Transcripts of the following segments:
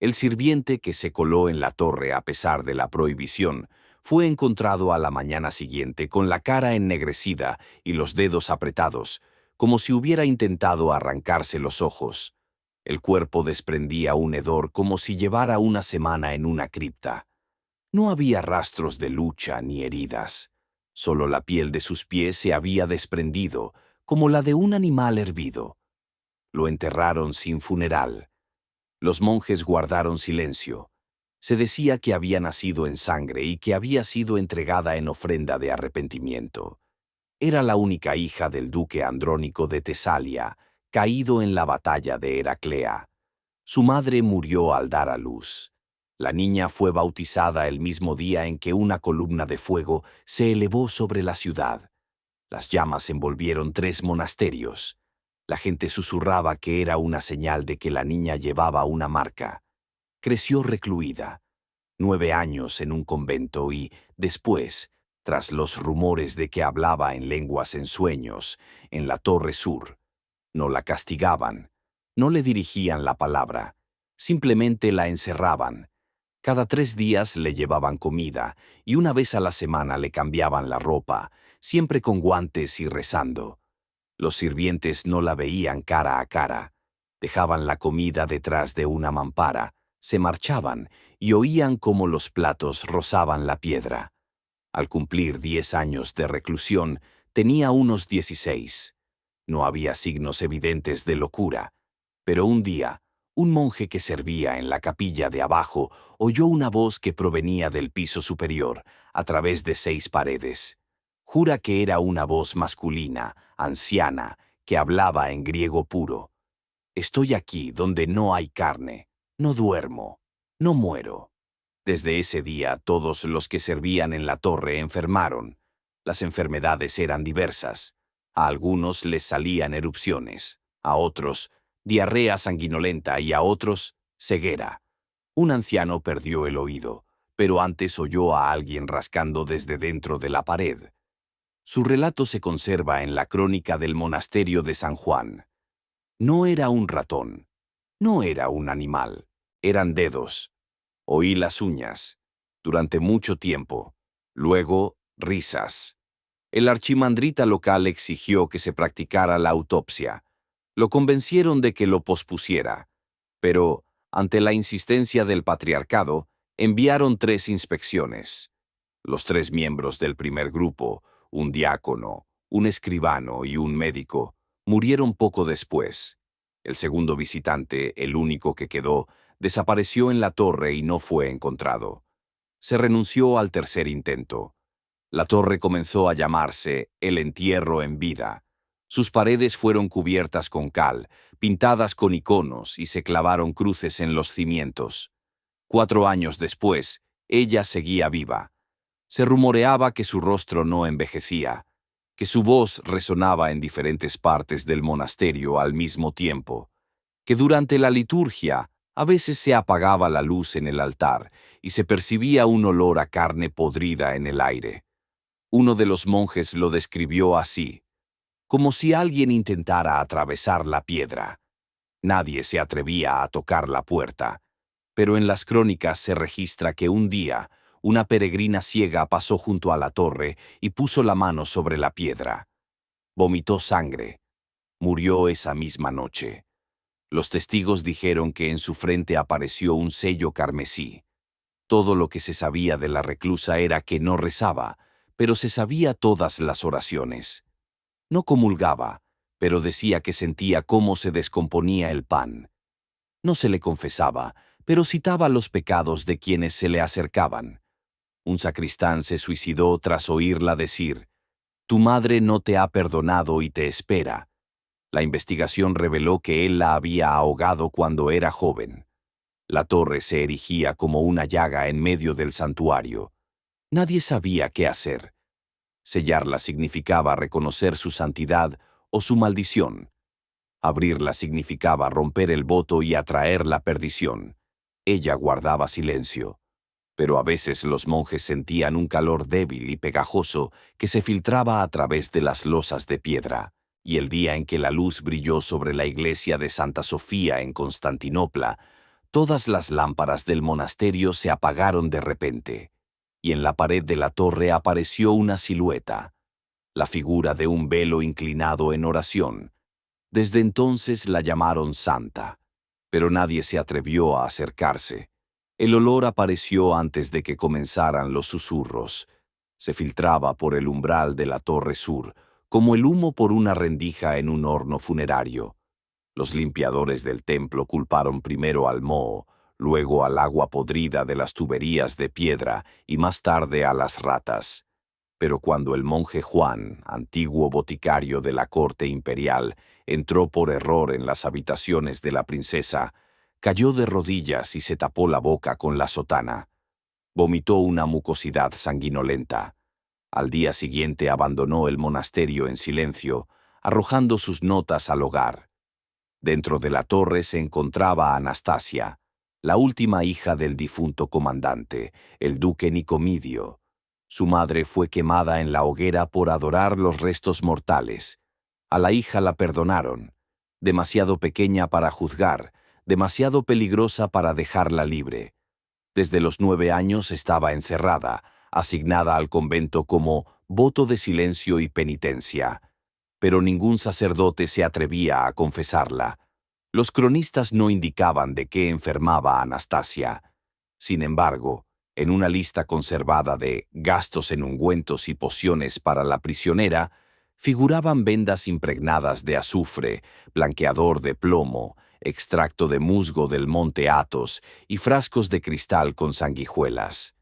El sirviente que se coló en la torre a pesar de la prohibición fue encontrado a la mañana siguiente con la cara ennegrecida y los dedos apretados, como si hubiera intentado arrancarse los ojos. El cuerpo desprendía un hedor como si llevara una semana en una cripta. No había rastros de lucha ni heridas. Solo la piel de sus pies se había desprendido, como la de un animal hervido. Lo enterraron sin funeral. Los monjes guardaron silencio. Se decía que había nacido en sangre y que había sido entregada en ofrenda de arrepentimiento. Era la única hija del duque Andrónico de Tesalia, caído en la batalla de Heraclea. Su madre murió al dar a luz. La niña fue bautizada el mismo día en que una columna de fuego se elevó sobre la ciudad. Las llamas envolvieron 3 monasterios. La gente susurraba que era una señal de que la niña llevaba una marca. Creció recluida, 9 años en un convento y, después, tras los rumores de que hablaba en lenguas en sueños, en la Torre Sur. No la castigaban, no le dirigían la palabra, simplemente la encerraban. Cada 3 días le llevaban comida y una vez a la semana le cambiaban la ropa, siempre con guantes y rezando. Los sirvientes no la veían cara a cara, dejaban la comida detrás de una mampara, se marchaban y oían cómo los platos rozaban la piedra. Al cumplir 10 años de reclusión, tenía unos 16. No había signos evidentes de locura, pero un día, un monje que servía en la capilla de abajo oyó una voz que provenía del piso superior, a través de 6 paredes. Jura que era una voz masculina, anciana, que hablaba en griego puro. Estoy aquí donde no hay carne, no duermo, no muero. Desde ese día todos los que servían en la torre enfermaron. Las enfermedades eran diversas. A algunos les salían erupciones, a otros diarrea sanguinolenta y a otros ceguera. Un anciano perdió el oído, pero antes oyó a alguien rascando desde dentro de la pared. Su relato se conserva en la crónica del monasterio de San Juan. No era un ratón, no era un animal, eran dedos. Oí las uñas. Durante mucho tiempo. Luego, risas. El archimandrita local exigió que se practicara la autopsia. Lo convencieron de que lo pospusiera. Pero, ante la insistencia del patriarcado, enviaron 3 inspecciones. Los 3 miembros del primer grupo, un diácono, un escribano y un médico, murieron poco después. El segundo visitante, el único que quedó, desapareció en la torre y no fue encontrado. Se renunció al tercer intento. La torre comenzó a llamarse El Entierro en Vida. Sus paredes fueron cubiertas con cal, pintadas con iconos y se clavaron cruces en los cimientos. 4 años después, ella seguía viva. Se rumoreaba que su rostro no envejecía, que su voz resonaba en diferentes partes del monasterio al mismo tiempo, que durante la liturgia a veces se apagaba la luz en el altar y se percibía un olor a carne podrida en el aire. Uno de los monjes lo describió así, como si alguien intentara atravesar la piedra. Nadie se atrevía a tocar la puerta, pero en las crónicas se registra que un día una peregrina ciega pasó junto a la torre y puso la mano sobre la piedra. Vomitó sangre. Murió esa misma noche. Los testigos dijeron que en su frente apareció un sello carmesí. Todo lo que se sabía de la reclusa era que no rezaba, pero se sabía todas las oraciones. No comulgaba, pero decía que sentía cómo se descomponía el pan. No se le confesaba, pero citaba los pecados de quienes se le acercaban. Un sacristán se suicidó tras oírla decir: «Tu madre no te ha perdonado y te espera». La investigación reveló que él la había ahogado cuando era joven. La torre se erigía como una llaga en medio del santuario. Nadie sabía qué hacer. Sellarla significaba reconocer su santidad o su maldición. Abrirla significaba romper el voto y atraer la perdición. Ella guardaba silencio. Pero a veces los monjes sentían un calor débil y pegajoso que se filtraba a través de las losas de piedra, y el día en que la luz brilló sobre la iglesia de Santa Sofía en Constantinopla, todas las lámparas del monasterio se apagaron de repente, y en la pared de la torre apareció una silueta, la figura de un velo inclinado en oración. Desde entonces la llamaron Santa, pero nadie se atrevió a acercarse. El olor apareció antes de que comenzaran los susurros. Se filtraba por el umbral de la torre sur, como el humo por una rendija en un horno funerario. Los limpiadores del templo culparon primero al moho, luego al agua podrida de las tuberías de piedra y más tarde a las ratas. Pero cuando el monje Juan, antiguo boticario de la corte imperial, entró por error en las habitaciones de la princesa, cayó de rodillas y se tapó la boca con la sotana. Vomitó una mucosidad sanguinolenta. Al día siguiente abandonó el monasterio en silencio, arrojando sus notas al hogar. Dentro de la torre se encontraba Anastasia, la última hija del difunto comandante, el duque Nicomedio. Su madre fue quemada en la hoguera por adorar los restos mortales. A la hija la perdonaron, demasiado pequeña para juzgar, demasiado peligrosa para dejarla libre. Desde los 9 años estaba encerrada, asignada al convento como voto de silencio y penitencia. Pero ningún sacerdote se atrevía a confesarla. Los cronistas no indicaban de qué enfermaba Anastasia. Sin embargo, en una lista conservada de gastos en ungüentos y pociones para la prisionera, figuraban vendas impregnadas de azufre, blanqueador de plomo, extracto de musgo del monte Athos y frascos de cristal con sanguijuelas.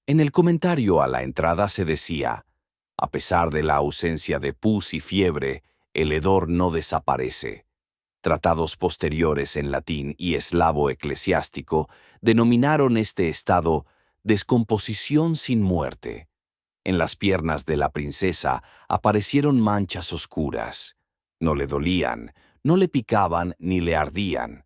En el comentario a la entrada se decía: a pesar de la ausencia de pus y fiebre, el hedor no desaparece. Tratados posteriores en latín y eslavo eclesiástico denominaron este estado descomposición sin muerte. En las piernas de la princesa aparecieron manchas oscuras. No le dolían, no le picaban ni le ardían,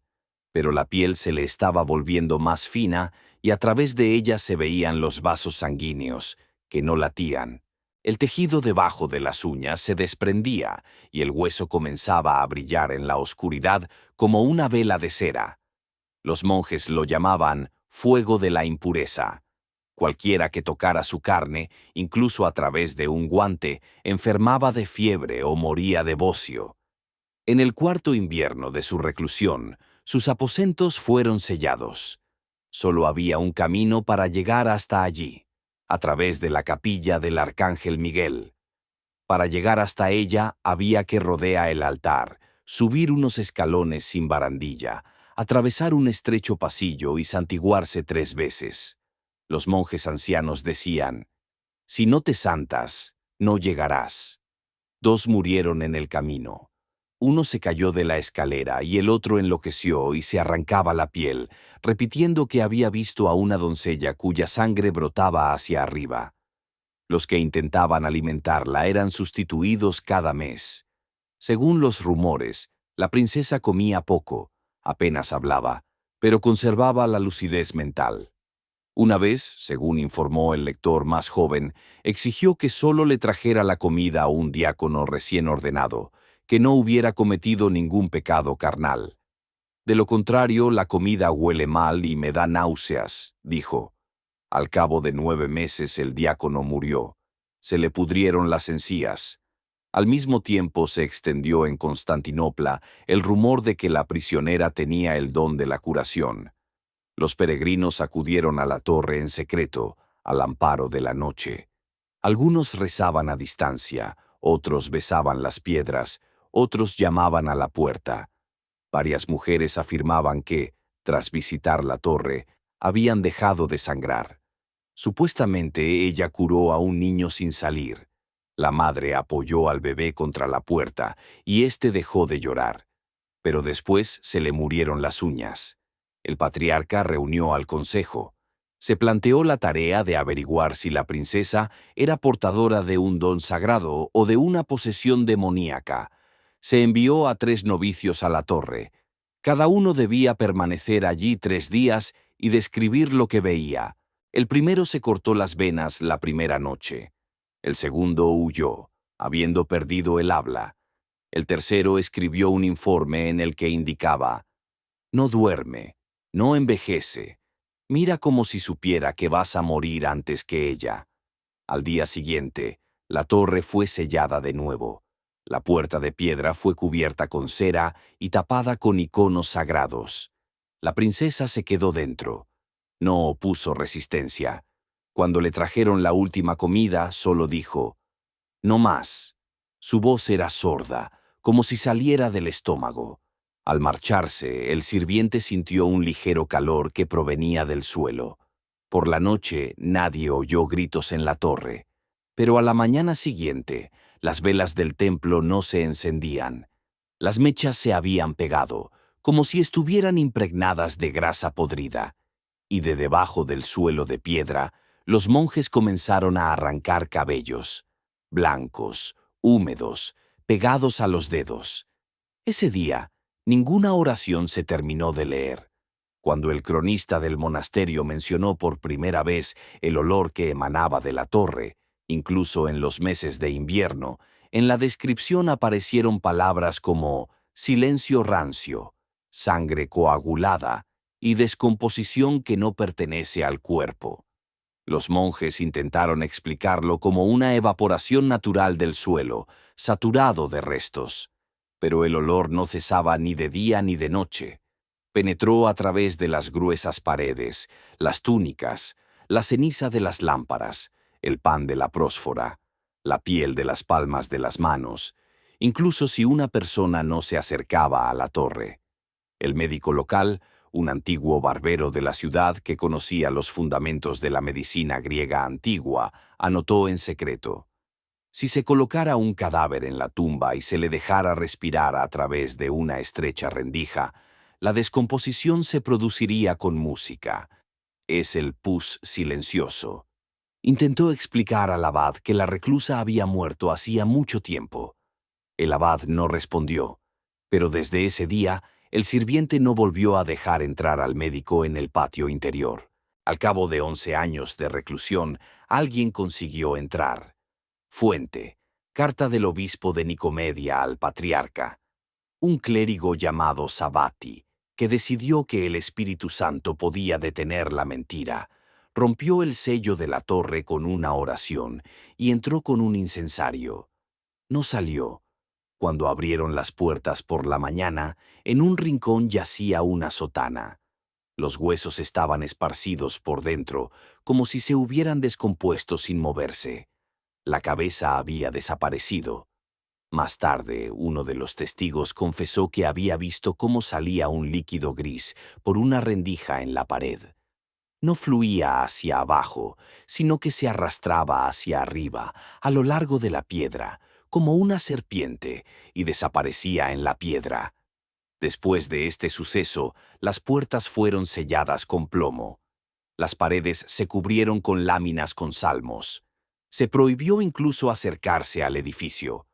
pero la piel se le estaba volviendo más fina y a través de ella se veían los vasos sanguíneos, que no latían. El tejido debajo de las uñas se desprendía y el hueso comenzaba a brillar en la oscuridad como una vela de cera. Los monjes lo llamaban fuego de la impureza. Cualquiera que tocara su carne, incluso a través de un guante, enfermaba de fiebre o moría de bocio. En el cuarto invierno de su reclusión, sus aposentos fueron sellados. Solo había un camino para llegar hasta allí, a través de la capilla del Arcángel Miguel. Para llegar hasta ella había que rodear el altar, subir unos escalones sin barandilla, atravesar un estrecho pasillo y santiguarse 3 veces. Los monjes ancianos decían: si no te santas, no llegarás. 2 murieron en el camino. Uno se cayó de la escalera y el otro enloqueció y se arrancaba la piel, repitiendo que había visto a una doncella cuya sangre brotaba hacia arriba. Los que intentaban alimentarla eran sustituidos cada mes. Según los rumores, la princesa comía poco, apenas hablaba, pero conservaba la lucidez mental. Una vez, según informó el lector más joven, exigió que solo le trajera la comida a un diácono recién ordenado, que no hubiera cometido ningún pecado carnal. De lo contrario, la comida huele mal y me da náuseas, dijo. Al cabo de 9 meses el diácono murió. Se le pudrieron las encías. Al mismo tiempo se extendió en Constantinopla el rumor de que la prisionera tenía el don de la curación. Los peregrinos acudieron a la torre en secreto, al amparo de la noche. Algunos rezaban a distancia, otros besaban las piedras, otros llamaban a la puerta. Varias mujeres afirmaban que, tras visitar la torre, habían dejado de sangrar. Supuestamente ella curó a un niño sin salir. La madre apoyó al bebé contra la puerta y éste dejó de llorar. Pero después se le murieron las uñas. El patriarca reunió al consejo. Se planteó la tarea de averiguar si la princesa era portadora de un don sagrado o de una posesión demoníaca. Se envió a 3 novicios a la torre. Cada uno debía permanecer allí 3 días y describir lo que veía. El primero se cortó las venas la primera noche. El segundo huyó, habiendo perdido el habla. El tercero escribió un informe en el que indicaba: no duerme, No envejece. Mira como si supiera que vas a morir antes que ella. Al día siguiente, la torre fue sellada de nuevo. La puerta de piedra fue cubierta con cera y tapada con iconos sagrados. La princesa se quedó dentro. No opuso resistencia. Cuando le trajeron la última comida, solo dijo, «No más». Su voz era sorda, como si saliera del estómago. Al marcharse, el sirviente sintió un ligero calor que provenía del suelo. Por la noche nadie oyó gritos en la torre, pero a la mañana siguiente las velas del templo no se encendían. Las mechas se habían pegado, como si estuvieran impregnadas de grasa podrida, y de debajo del suelo de piedra los monjes comenzaron a arrancar cabellos, blancos, húmedos, pegados a los dedos. Ese día, ninguna oración se terminó de leer. Cuando el cronista del monasterio mencionó por primera vez el olor que emanaba de la torre, incluso en los meses de invierno, en la descripción aparecieron palabras como silencio rancio, sangre coagulada y descomposición que no pertenece al cuerpo. Los monjes intentaron explicarlo como una evaporación natural del suelo, saturado de restos. Pero el olor no cesaba ni de día ni de noche. Penetró a través de las gruesas paredes, las túnicas, la ceniza de las lámparas, el pan de la prósfora, la piel de las palmas de las manos, incluso si una persona no se acercaba a la torre. El médico local, un antiguo barbero de la ciudad que conocía los fundamentos de la medicina griega antigua, anotó en secreto: si se colocara un cadáver en la tumba y se le dejara respirar a través de una estrecha rendija, la descomposición se produciría con música. Es el pus silencioso. Intentó explicar al abad que la reclusa había muerto hacía mucho tiempo. El abad no respondió, pero desde ese día el sirviente no volvió a dejar entrar al médico en el patio interior. Al cabo de 11 años de reclusión, alguien consiguió entrar. Fuente: carta del obispo de Nicomedia al patriarca. Un clérigo llamado Sabati, que decidió que el Espíritu Santo podía detener la mentira, rompió el sello de la torre con una oración y entró con un incensario. No salió. Cuando abrieron las puertas por la mañana, en un rincón yacía una sotana. Los huesos estaban esparcidos por dentro, como si se hubieran descompuesto sin moverse. La cabeza había desaparecido. Más tarde, uno de los testigos confesó que había visto cómo salía un líquido gris por una rendija en la pared. No fluía hacia abajo, sino que se arrastraba hacia arriba, a lo largo de la piedra, como una serpiente, y desaparecía en la piedra. Después de este suceso, las puertas fueron selladas con plomo. Las paredes se cubrieron con láminas con salmos. Se prohibió incluso acercarse al edificio.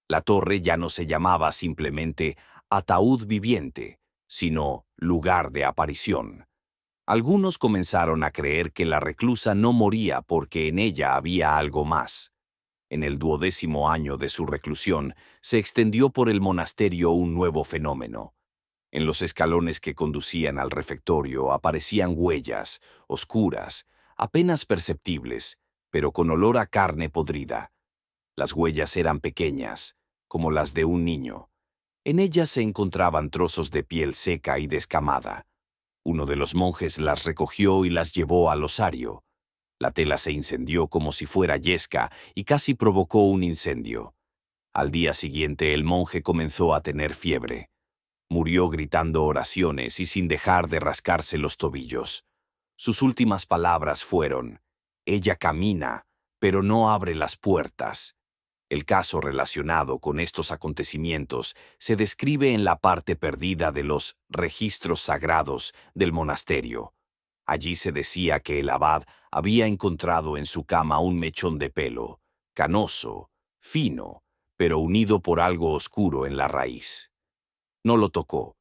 La torre ya no se llamaba simplemente ataúd viviente, sino lugar de aparición. Algunos comenzaron a creer que la reclusa no moría porque en ella había algo más. En el 12º año de su reclusión, se extendió por el monasterio un nuevo fenómeno. En los escalones que conducían al refectorio aparecían huellas, oscuras, apenas perceptibles, pero con olor a carne podrida. Las huellas eran pequeñas, como las de un niño. En ellas se encontraban trozos de piel seca y descamada. Uno de los monjes las recogió y las llevó al osario. La tela se incendió como si fuera yesca y casi provocó un incendio. Al día siguiente el monje comenzó a tener fiebre. Murió gritando oraciones y sin dejar de rascarse los tobillos. Sus últimas palabras fueron: «Ella camina, pero no abre las puertas». El caso relacionado con estos acontecimientos se describe en la parte perdida de los registros sagrados del monasterio. Allí se decía que el abad había encontrado en su cama un mechón de pelo, canoso, fino, pero unido por algo oscuro en la raíz. No lo tocó.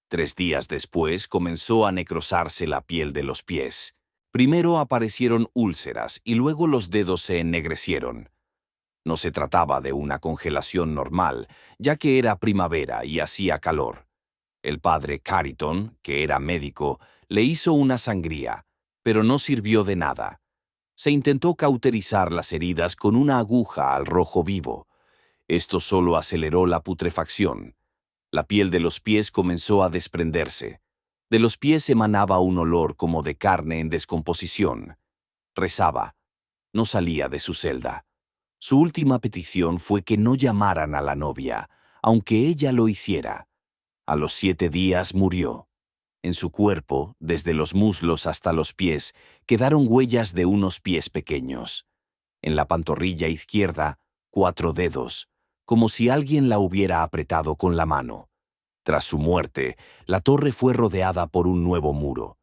3 días después comenzó a necrosarse la piel de los pies. Primero aparecieron úlceras y luego los dedos se ennegrecieron. No se trataba de una congelación normal, ya que era primavera y hacía calor. El padre Cariton, que era médico, Le hizo una sangría, pero no sirvió de nada. Se intentó cauterizar las heridas con una aguja al rojo vivo. Esto solo aceleró la putrefacción. La piel de los pies comenzó a desprenderse. De los pies emanaba un olor como de carne en descomposición. Rezaba. No salía de su celda. Su última petición fue que no llamaran a la novia, aunque ella lo hiciera. A los 7 días murió. En su cuerpo, desde los muslos hasta los pies, quedaron huellas de unos pies pequeños. En la pantorrilla izquierda, 4 dedos, como si alguien la hubiera apretado con la mano. Tras su muerte, la torre fue rodeada por un nuevo muro.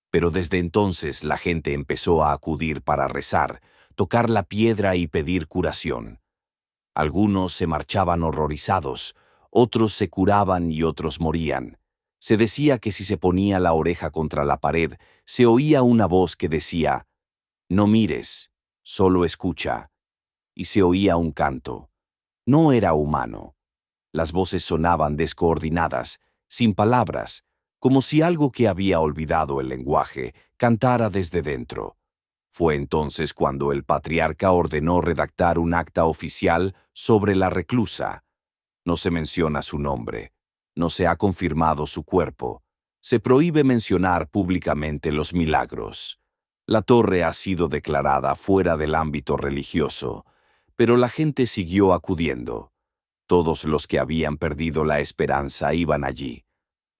Pero desde entonces la gente empezó a acudir para rezar, tocar la piedra y pedir curación. Algunos se marchaban horrorizados, otros se curaban y otros morían. Se decía que si se ponía la oreja contra la pared, se oía una voz que decía, «No mires, solo escucha». Y se oía un canto. No era humano. Las voces sonaban descoordinadas, sin palabras, como si algo que había olvidado el lenguaje cantara desde dentro. Fue entonces cuando el patriarca ordenó redactar un acta oficial sobre la reclusa. No se menciona su nombre, no se ha confirmado su cuerpo, se prohíbe mencionar públicamente los milagros. La torre ha sido declarada fuera del ámbito religioso, pero la gente siguió acudiendo. Todos los que habían perdido la esperanza iban allí.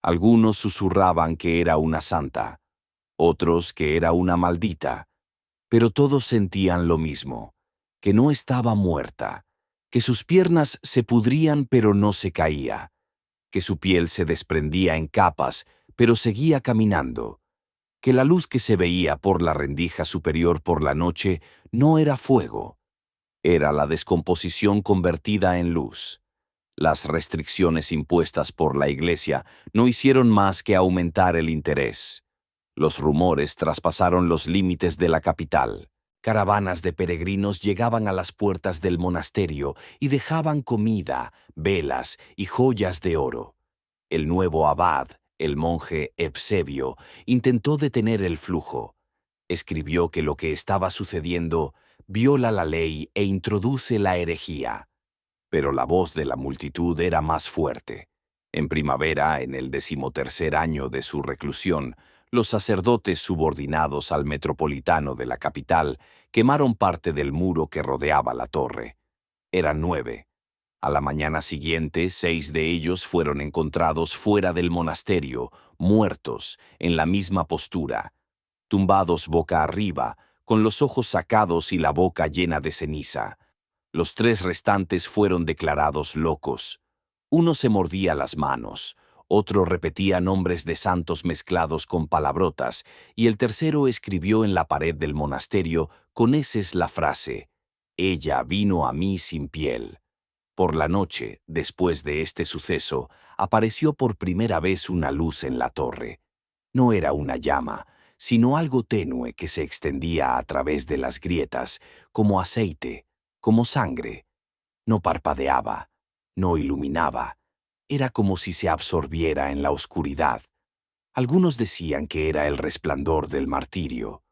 Algunos susurraban que era una santa, otros que era una maldita, pero todos sentían lo mismo, que no estaba muerta, que sus piernas se pudrían pero no se caía, que su piel se desprendía en capas pero seguía caminando, que la luz que se veía por la rendija superior por la noche no era fuego, era la descomposición convertida en luz. Las restricciones impuestas por la Iglesia no hicieron más que aumentar el interés. Los rumores traspasaron los límites de la capital. Caravanas de peregrinos llegaban a las puertas del monasterio y dejaban comida, velas y joyas de oro. El nuevo abad, el monje Eusebio, intentó detener el flujo. Escribió que lo que estaba sucediendo viola la ley e introduce la herejía. Pero la voz de la multitud era más fuerte. En primavera, en el 13º año de su reclusión, los sacerdotes subordinados al metropolitano de la capital quemaron parte del muro que rodeaba la torre. Eran 9. A la mañana siguiente, 6 de ellos fueron encontrados fuera del monasterio, muertos, en la misma postura, tumbados boca arriba, con los ojos sacados y la boca llena de ceniza. Los 3 restantes fueron declarados locos. Uno se mordía las manos, otro repetía nombres de santos mezclados con palabrotas, y el tercero escribió en la pared del monasterio con heces la frase, «Ella vino a mí sin piel». Por la noche, después de este suceso, apareció por primera vez una luz en la torre. No era una llama, sino algo tenue que se extendía a través de las grietas, como aceite, como sangre. No parpadeaba, no iluminaba. Era como si se absorbiera en la oscuridad. Algunos decían que era el resplandor del martirio.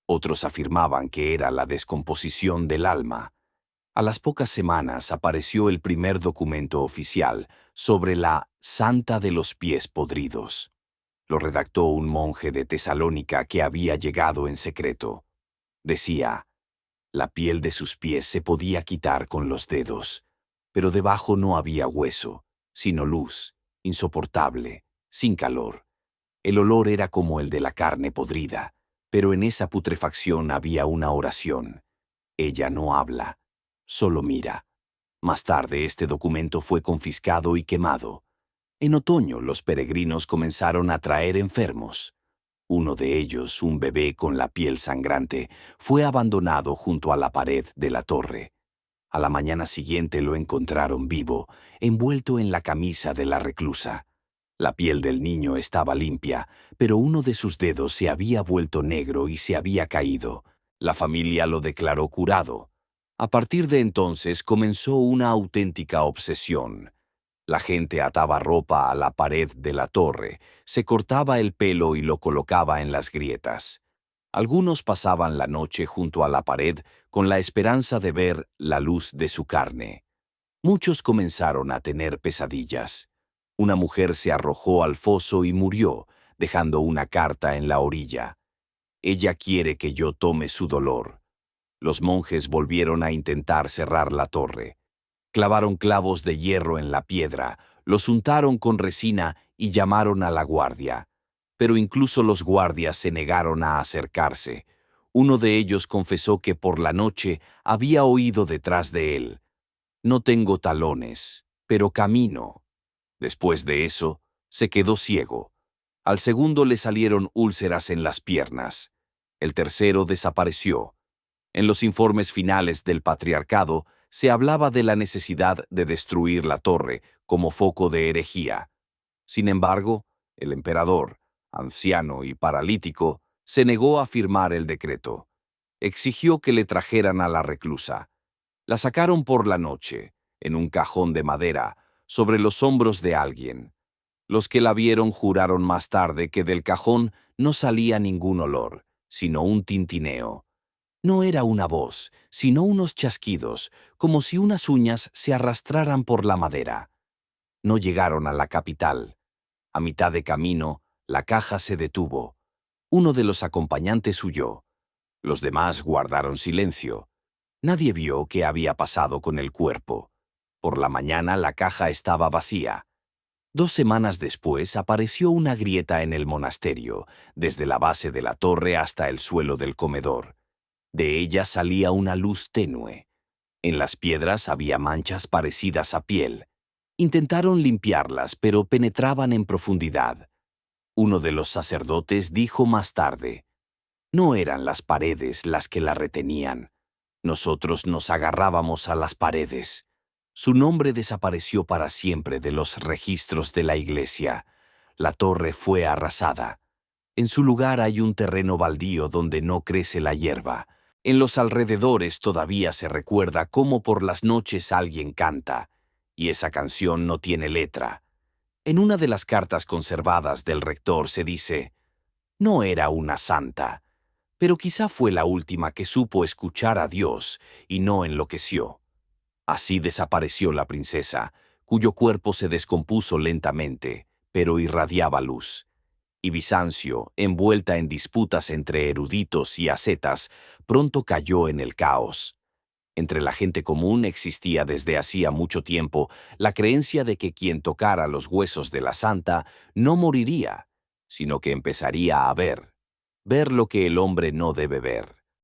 Otros afirmaban que era la descomposición del alma. A las pocas semanas apareció el primer documento oficial sobre la Santa de los Pies Podridos. Lo redactó un monje de Tesalónica que había llegado en secreto. Decía, la piel de sus pies se podía quitar con los dedos, pero debajo no había hueso, sino luz, insoportable, sin calor. El olor era como el de la carne podrida, pero en esa putrefacción había una oración. Ella no habla, solo mira. Más tarde este documento fue confiscado y quemado. En otoño los peregrinos comenzaron a traer enfermos. Uno de ellos, un bebé con la piel sangrante, fue abandonado junto a la pared de la torre. A la mañana siguiente lo encontraron vivo, envuelto en la camisa de la reclusa. La piel del niño estaba limpia, pero uno de sus dedos se había vuelto negro y se había caído. La familia lo declaró curado. A partir de entonces comenzó una auténtica obsesión. La gente ataba ropa a la pared de la torre, se cortaba el pelo y lo colocaba en las grietas. Algunos pasaban la noche junto a la pared con la esperanza de ver la luz de su carne. Muchos comenzaron a tener pesadillas. Una mujer se arrojó al foso y murió, dejando una carta en la orilla. Ella quiere que yo tome su dolor. Los monjes volvieron a intentar cerrar la torre. Clavaron clavos de hierro en la piedra, los untaron con resina y llamaron a la guardia. Pero incluso los guardias se negaron a acercarse. Uno de ellos confesó que por la noche había oído detrás de él: «No tengo talones, pero camino». Después de eso, se quedó ciego. Al segundo le salieron úlceras en las piernas. El tercero desapareció. En los informes finales del patriarcado se hablaba de la necesidad de destruir la torre como foco de herejía. Sin embargo, el emperador, anciano y paralítico, se negó a firmar el decreto. Exigió que le trajeran a la reclusa. La sacaron por la noche, en un cajón de madera, sobre los hombros de alguien. Los que la vieron juraron más tarde que del cajón no salía ningún olor, sino un tintineo. No era una voz, sino unos chasquidos, como si unas uñas se arrastraran por la madera. No llegaron a la capital. A mitad de camino, la caja se detuvo. Uno de los acompañantes huyó. Los demás guardaron silencio. Nadie vio qué había pasado con el cuerpo. Por la mañana la caja estaba vacía. 2 semanas después apareció una grieta en el monasterio, desde la base de la torre hasta el suelo del comedor. De ella salía una luz tenue. En las piedras había manchas parecidas a piel. Intentaron limpiarlas, pero penetraban en profundidad. Uno de los sacerdotes dijo más tarde: «No eran las paredes las que la retenían. Nosotros nos agarrábamos a las paredes». Su nombre desapareció para siempre de los registros de la iglesia. La torre fue arrasada. En su lugar hay un terreno baldío donde no crece la hierba. En los alrededores todavía se recuerda cómo por las noches alguien canta, y esa canción no tiene letra. En una de las cartas conservadas del rector se dice: «No era una santa, pero quizá fue la última que supo escuchar a Dios y no enloqueció». Así desapareció la princesa, cuyo cuerpo se descompuso lentamente, pero irradiaba luz. Y Bizancio, envuelta en disputas entre eruditos y ascetas, pronto cayó en el caos. Entre la gente común existía desde hacía mucho tiempo la creencia de que quien tocara los huesos de la santa no moriría, sino que empezaría a ver lo que el hombre no debe ver.